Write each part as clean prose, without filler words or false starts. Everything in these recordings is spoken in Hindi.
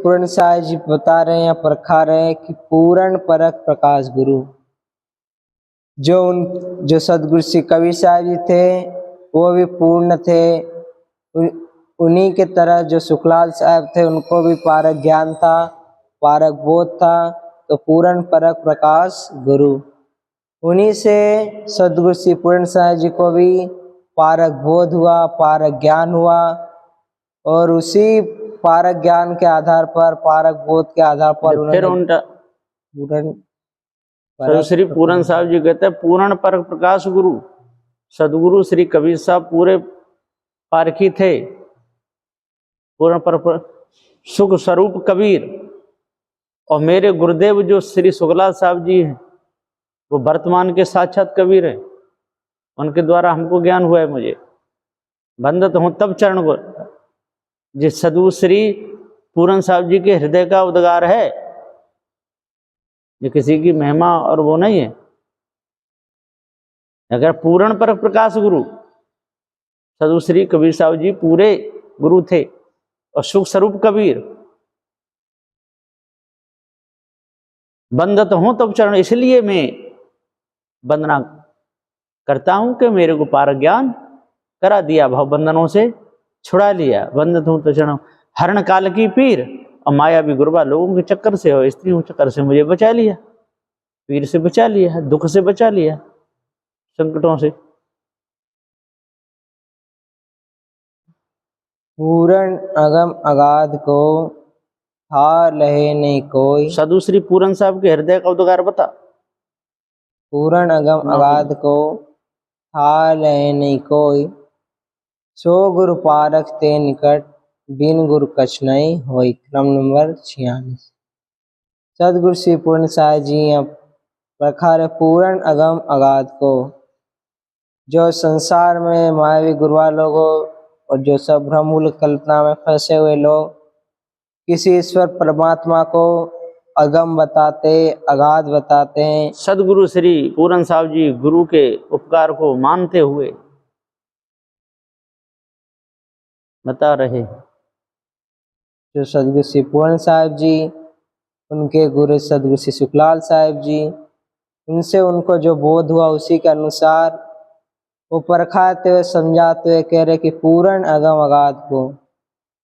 पूर्ण साहिब जी बता रहे हैं या परखा रहे हैं कि पूर्ण परक प्रकाश गुरु जो सदगुरु श्री कबीर साहिब जी थे वो भी पूर्ण थे। उन्हीं के तरह जो सुखलाल साहब थे उनको भी पारक ज्ञान था, पारक बोध था, तो पूर्ण परक प्रकाश गुरु। उन्हीं से सदगुरु श्री पूर्ण साहिब जी को भी पारक बोध हुआ, पारक ज्ञान हुआ, और उसी पारक ज्ञान के आधार पर, पारक बोध के आधार पर फिर उनका श्री पूर्ण साहब जी कहते हैं पूर्ण परक प्रकाश गुरु। सदगुरु श्री कबीर साहब पूरे पारखी थे, पूर्ण पर सुख स्वरूप कबीर। और मेरे गुरुदेव जो श्री सुखलाल साहब जी हैं वो वर्तमान के साक्षात कबीर हैं, उनके द्वारा हमको ज्ञान हुआ है। मुझे बंदत हूँ तब चरण को, जिस सदगुरु श्री पूर्ण साहब जी के हृदय का उद्गार है, ये किसी की महिमा और वो नहीं है। अगर पूर्ण पर प्रकाश गुरु सदगुरु श्री कबीर साहब जी पूरे गुरु थे और सुख स्वरूप कबीर। बंदत हूं तब चरण, इसलिए मैं वंदना करता हूं कि मेरे को पारक ज्ञान करा दिया, भाव बंधनों से छुड़ा लिया। बंदत हूं तो चरण हरण काल की पीर, और माया भी गुरबा लोगों के चक्कर से और स्त्रियों के चक्कर से मुझे बचा लिया, पीर से बचा लिया, दुख से बचा लिया, संकटों से। पूर्ण अगम अगाध को था लहे नहीं कोई। साधु श्री पूर्ण साहब के हृदय का उद्गार बता। पूर्ण अगम अगाध को था लहे नहीं कोई, सो गुरु पारख ते निकट बिन गुरु कछ नहीं होई। क्रम नंबर 46। सदगुरु श्री पूर्ण साहिब जी प्रखर पूर्ण अगम अगाध को, जो संसार में मायावी गुरुआ लोगों और जो सब भ्रमूल कल्पना में फंसे हुए लोग किसी ईश्वर परमात्मा को अगम बताते, अगाध बताते हैं। सदगुरु श्री पूर्ण साहब जी गुरु के उपकार को मानते हुए बता रहे, जो सदगुरु श्री पूर्ण साहिब जी, उनके गुरु सदगुरु श्री सुखलाल साहिब जी, उनसे उनको जो बोध हुआ उसी के अनुसार वो परखाते हुए समझाते हुए कह रहे कि पूर्ण अगम अगाध को,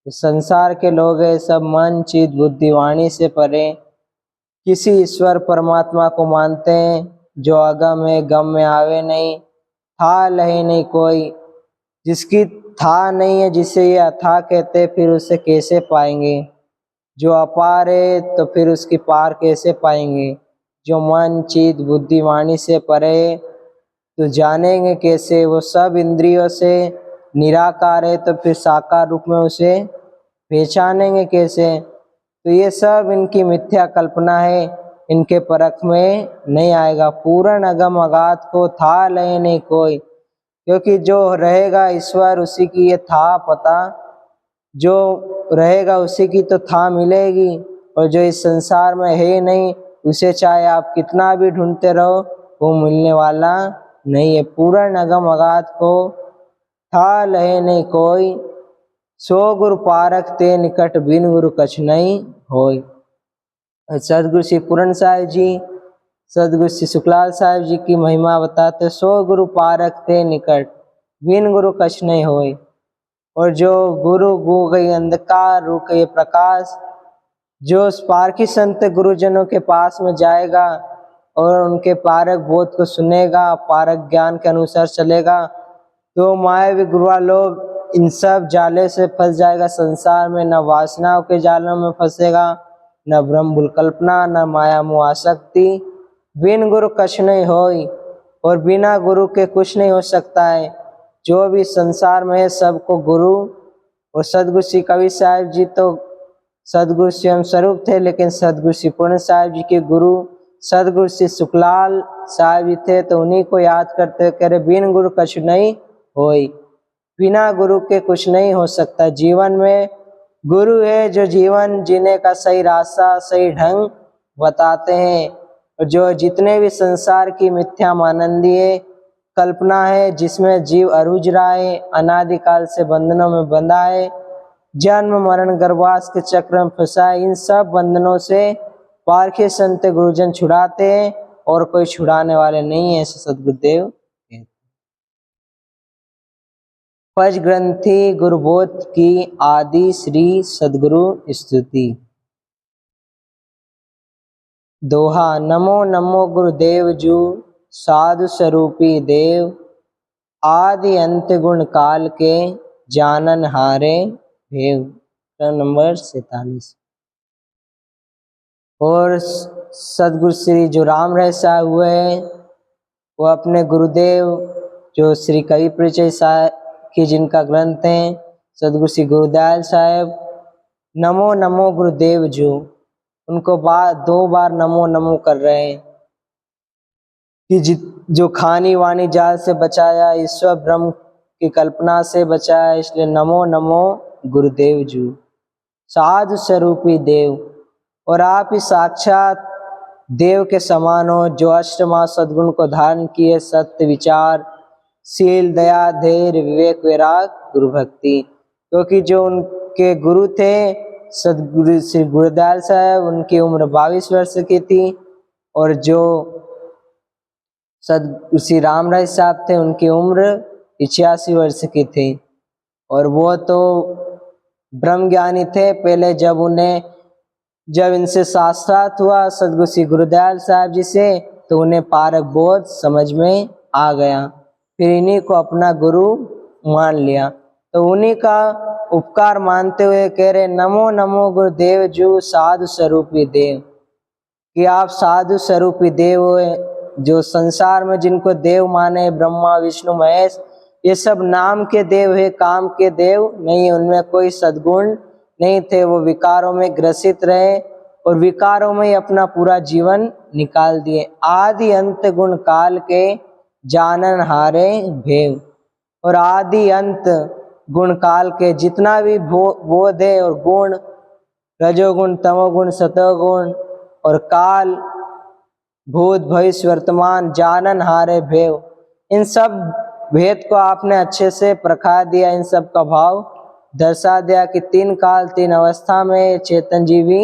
संसार के लोग है सब मन चित बुद्धि वाणी से परे किसी ईश्वर परमात्मा को मानते हैं जो अगम है, गम में आवे नहीं, था लहे नहीं कोई। जिसकी था नहीं है, जिसे ये अथा कहते, फिर उसे कैसे पाएंगे। जो अपार है तो फिर उसकी पार कैसे पाएंगे। जो मन चित बुद्धि वाणी से परे तो जानेंगे कैसे। वो सब इंद्रियों से निराकार है तो फिर साकार रूप में उसे पहचानेंगे कैसे। तो ये सब इनकी मिथ्या कल्पना है, इनके परख में नहीं आएगा। पूर्ण अगम अगाध को था लहे नहीं कोई, क्योंकि जो रहेगा ईश्वर उसी की ये था पता, जो रहेगा उसी की तो था मिलेगी, और जो इस संसार में है नहीं उसे चाहे आप कितना भी ढूंढते रहो वो मिलने वाला नहीं है। पूर्ण अगम अगाध को था लहे नहीं कोई, सो गुरु पारख ते निकट बिन गुरु कछ नहीं होय। सदगुरु श्री पूर्ण साहिब जी, सदगुरु श्री सुखलाल साहिब जी की महिमा बताते, सो गुरु पारख ते निकट बिन गुरु कछ नहीं होय। और जो गुरु गो गई अंधकार रू गई प्रकाश, जो पारखी संत गुरुजनों के पास में जाएगा और उनके पारक बोध को सुनेगा, पारक ज्ञान के अनुसार चलेगा, तो मायावी गुरुआ लोग इन सब जाले से फंस जाएगा। संसार में न वासनाओं के जालों में फंसेगा, न ब्रह्म कल्पना, न माया मोह आसक्ति। बिन गुरु कछ नहीं होई, और बिना गुरु के कुछ नहीं हो सकता है। जो भी संसार में है सबको गुरु, और सदगुरु श्री कबीर साहिब जी तो सदगुरु स्वयं स्वरूप थे, लेकिन सदगुरु श्री पूर्ण साहिब जी के गुरु सदगुरु श्री सुखलाल साहिब जी थे, तो उन्हीं को याद करते कह रहे बिन गुरु कछ नहीं होई। बिना गुरु के कुछ नहीं हो सकता। जीवन में गुरु है जो जीवन जीने का सही रास्ता, सही ढंग बताते हैं। और जो जितने भी संसार की मिथ्या मानंदीय कल्पना है जिसमें जीव अरूझ रहा है, अनादिकाल से बंधनों में बंधा है, जन्म मरण गर्भवास के चक्र में फंसा। इन सब बंधनों से पारखी संत गुरुजन छुड़ाते हैं और कोई छुड़ाने वाले नहीं है, ऐसे सदगुरुदेव कहते हैं। पंच ग्रंथि गुरुबोध की आदि श्री सदगुरु स्तुति। दोहा। नमो नमो गुरुदेव जू, साधु स्वरूपी देव, आदि अंत गुण काल के, जानन हारे भेव। नंबर 47। और सदगुरु श्री जो राम रहे साहब हुए वो अपने गुरुदेव जो श्री कवि परिचय साहब की जिनका ग्रंथ है सदगुरु श्री गुरुदयाल साहब, नमो नमो गुरुदेव जो, उनको 2 बार नमो नमो कर रहे हैं कि जो खानी वाणी जाल से बचाया, ईश्वर ब्रह्म की कल्पना से बचाया, इसलिए नमो नमो गुरुदेव जू, साधु स्वरूपी देव। और आप ही साक्षात देव के समान हो, जो अष्टमा सद्गुण को धारण किए, सत्य विचार, शील, दया, धैर्य, विवेक, वैराग, गुरु भक्ति। क्योंकि जो उनके गुरु थे सदगुरु श्री गुरुदयाल साहब, उनकी उम्र 22 वर्ष की थी, और जो सदगुरु श्री राम राय साहब थे उनकी उम्र 86 वर्ष की थी। और वो तो ब्रह्म ज्ञानी थे। पहले जब इनसे साक्षात हुआ सदगुरु श्री गुरुदयाल साहब जी से, तो उन्हें पारक बोध समझ में आ गया, फिर इन्हीं को अपना गुरु मान लिया। तो उन्हीं का उपकार मानते हुए कह रहे नमो नमो गुरुदेव जू, साधु स्वरूपी देव, कि आप साधु स्वरूपी देव हो। जो संसार में जिनको देव माने, ब्रह्मा विष्णु महेश, ये सब नाम के देव है, काम के देव नहीं। उनमें कोई सद्गुण नहीं थे, वो विकारों में ग्रसित रहे और विकारों में ही अपना पूरा जीवन निकाल दिए। आदि अंत गुण काल के, जानन हारे भेव। और आदि अंत गुण काल के जितना भी बोध है और गुण, रजोगुण, तमोगुण, सतोगुण और काल, भूत भविष्य वर्तमान, जानन हारे भेव, इन सब भेद को आपने अच्छे से परखा दिया, इन सब का भाव दर्शा दिया कि 3 काल 3 अवस्था में चेतन जीवी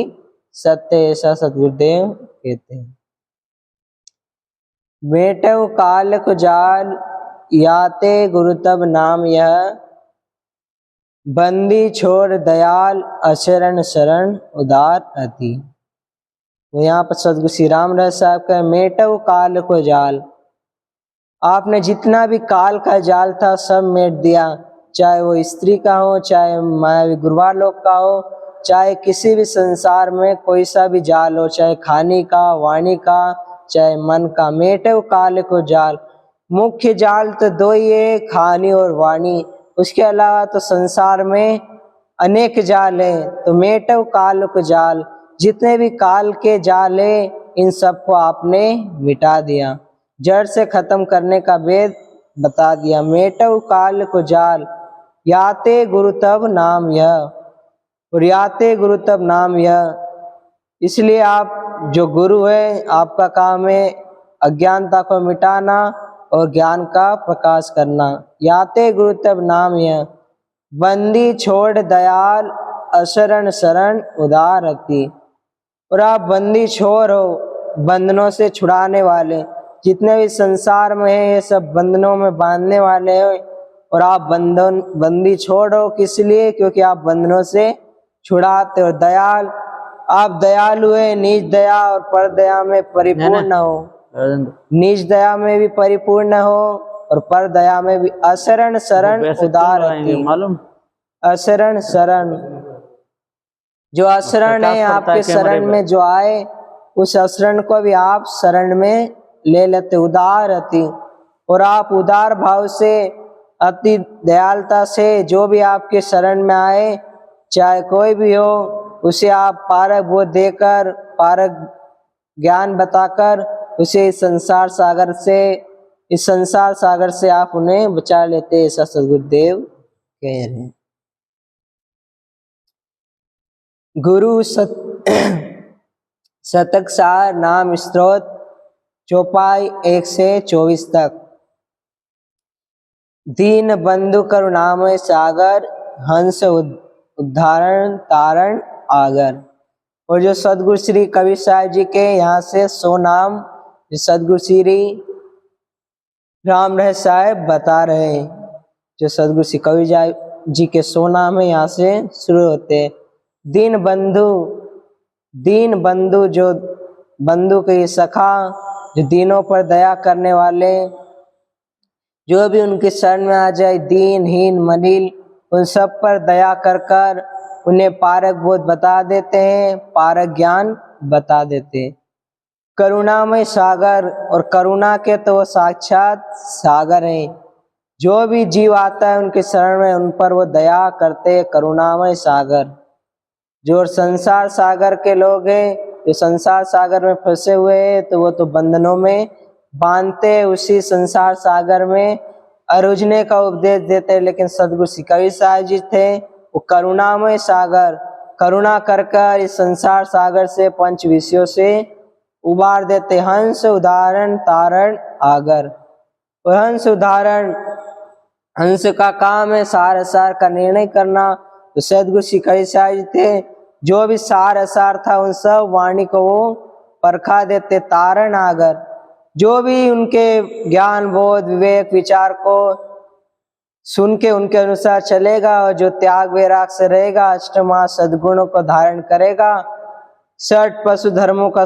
सत्य, ऐसा सदगुरुदेव कहते हैं। बेटव काल को जाल, याते गुरु तब नाम यह, बंदी छोड़ दयाल, अशरण शरण उदार अति। तो यहाँ पर सदगुरु श्री राम राय साहब का मेटव काल को जाल, आपने जितना भी काल का जाल था सब मेट दिया, चाहे वो स्त्री का हो, चाहे मायावी गुरुवार लोक का हो, चाहे किसी भी संसार में कोई सा भी जाल हो, चाहे खानी का, वाणी का, चाहे मन का। मेटव काल को जाल, मुख्य जाल तो 2 ही है, खानी और वाणी। उसके अलावा तो संसार में अनेक जाल है। तो मेटव काल को जाल, जितने भी काल के जाल है इन सबको आपने मिटा दिया, जड़ से खत्म करने का वेद बता दिया। मेटव काल को जाल, याते गुरु तब नाम यह, और याते गुरु तब नाम यह, इसलिए आप जो गुरु है आपका काम है अज्ञानता को मिटाना और ज्ञान का प्रकाश करना। याते गुरु तब नाम यह, बंदी छोड़ दयाल, अशरण शरण उदार अति। और आप बंदी छोड़ हो, बंधनों से छुड़ाने वाले, जितने भी संसार में है ये सब बंधनों में बांधने वाले हैं। और आप बंदी छोड़ो किस लिए? क्योंकि आप बंधनों से छुड़ाते हो। दयाल, आप दयालु है, निज दया और पर दया में परिपूर्ण हो, निज दया में भी परिपूर्ण हो और पर दया में भी। अशरण शरण उदार अति, मालूम, अशरण शरण, जो अशरण है आपके शरण में जो आए उस अशरण को भी आप शरण में ले लेते। उदार अति, और आप उदार भाव से, अति दयालुता से जो भी आपके शरण में आए, चाहे कोई भी हो, उसे आप पारक बोध देकर, पारक ज्ञान बताकर उसे इस संसार सागर से आप उन्हें बचा लेते, ऐसा सदगुरुदेव कह रहे हैं। गुरु शतक सार नाम स्तोत्र, चौपाई 1 से 24 तक। दीन बंधु करुणामय सागर, हंस उद्धारण तारण आगर। और जो सदगुरु श्री कबीर साहब जी के यहाँ से 100 नाम जो सदगुरु श्री राम रहस्य साहब बता रहे हैं, जो सदगुरु श्री कबीर जी के 100 नाम है यहाँ से शुरू होते हैं। दीन बंधु जो बंधु के सखा, जो दीनों पर दया करने वाले, जो भी उनके शरण में आ जाए दीनहीन मलिन उन सब पर दया कर कर उन्हें पारक बोध बता देते हैं, पारक ज्ञान बता देते हैं। करुणामय सागर, और करुणा के तो वो साक्षात सागर हैं। जो भी जीव आता है उनके शरण में उन पर वो दया करते, करुणामय सागर। जो संसार सागर के लोग हैं, जो संसार सागर में फंसे हुए हैं, तो वो तो बंधनों में बांधते उसी संसार सागर में अरुझने का उपदेश देते। लेकिन सदगुरु श्री कबीर साहब जी थे वो करुणामय सागर, करुणा कर कर इस संसार सागर से पंच विषयों से उबार देते। हंस उदाहरण तारण आगर। और हंस उदाहरण, हंस का काम है सार असार का निर्णय करना। तो सदगुरु श्री कबीर साहब जी थे, जो भी सार असार था उन सब वाणी को वो परखा देते। तारण आगर, जो भी उनके ज्ञान बोध विवेक विचार को सुन के उनके अनुसार चलेगा और जो त्याग वैराग से रहेगा, अष्टमा सद्गुणों को धारण करेगा, 60 पशु धर्मों का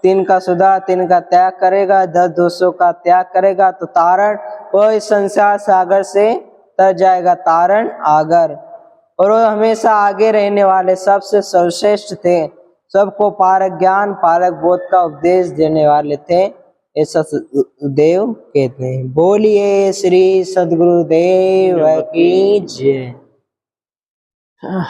3 का सुधा 3 का त्याग करेगा, 10 दोषों का त्याग करेगा, तो तारण वो इस संसार सागर से तर जाएगा। तारण आगर। और वो हमेशा आगे रहने वाले सबसे सर्वश्रेष्ठ थे, सबको पारक ज्ञान पारक बोध का उपदेश देने वाले थे, ऐसा देव कहते हैं। बोलिए श्री सद्गुरुदेव की जय।